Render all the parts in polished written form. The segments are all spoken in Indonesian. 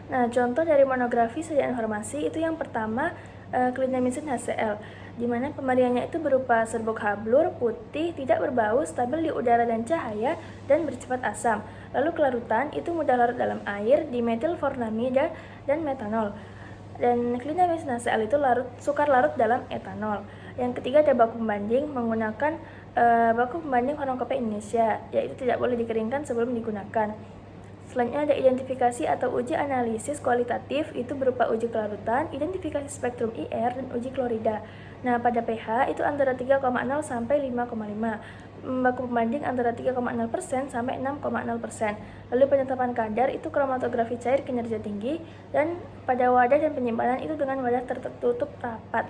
Nah, contoh dari monografi sajian informasi itu yang pertama clindamycin HCl, di mana pemariannya itu berupa serbuk hablur, putih, tidak berbau, stabil di udara dan cahaya, dan bersifat asam. Lalu kelarutan itu mudah larut dalam air, dimetilformamida, dan metanol. Dan clindamycin HCl itu sukar larut dalam etanol. Yang ketiga ada baku pembanding menggunakan baku pembanding farmakope Indonesia, yaitu tidak boleh dikeringkan sebelum digunakan. Selanjutnya ada identifikasi atau uji analisis kualitatif, itu berupa uji kelarutan, identifikasi spektrum IR, dan uji klorida. Nah, pada pH itu antara 3,0 sampai 5,5. Baku pembanding antara 3,0% sampai 6,0%. Lalu penetapan kadar itu kromatografi cair kinerja tinggi, dan pada wadah dan penyimpanan itu dengan wadah tertutup rapat.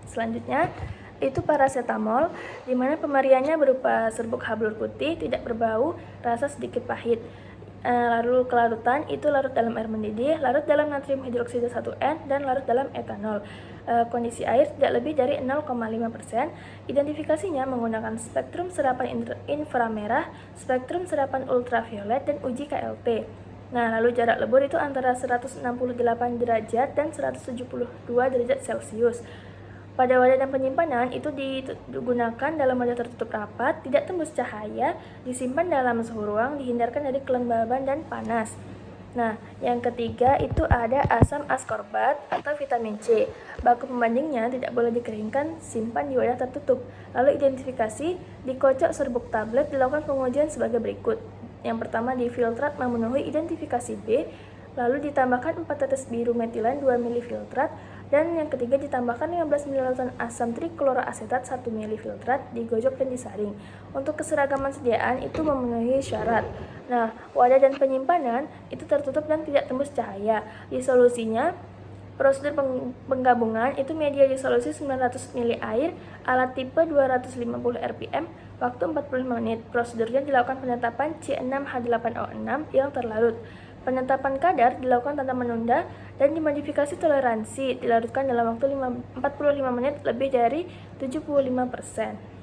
Selanjutnya itu paracetamol, di mana pemariannya berupa serbuk hablur putih, tidak berbau, rasa sedikit pahit. Lalu kelarutan itu larut dalam air mendidih, larut dalam natrium hidroksida 1N, dan larut dalam etanol. Kondisi air tidak lebih dari 0,5%. Identifikasinya menggunakan spektrum serapan inframerah, spektrum serapan ultraviolet, dan uji KLT. Nah, lalu jarak lebur itu antara 168 derajat dan 172 derajat Celcius. Pada wadah dan penyimpanan itu digunakan dalam wadah tertutup rapat, tidak tembus cahaya, disimpan dalam suhu ruang, dihindarkan dari kelembaban dan panas. Nah, yang ketiga itu ada asam askorbat atau vitamin C. Baku pembandingnya tidak boleh dikeringkan, simpan di wadah tertutup. Lalu identifikasi, dikocok serbuk tablet, dilakukan pengujian sebagai berikut. Yang pertama difiltrat memenuhi identifikasi B, lalu ditambahkan 4 tetes biru metilen 2 ml filtrat, dan yang ketiga ditambahkan 15 ml asam trikloroasetat 1 ml filtrat, digojok dan disaring. Untuk keseragaman sediaan itu memenuhi syarat. Nah, wadah dan penyimpanan itu tertutup dan tidak tembus cahaya. Disolusinya, prosedur penggabungan itu media disolusi 900 ml air, alat tipe 250 rpm, waktu 45 menit. Prosedurnya dilakukan penetapan C6H8O6 yang terlarut. Penetapan kadar dilakukan tanpa menunda, dan dimodifikasi toleransi dilarutkan dalam waktu 45 menit lebih dari 75%.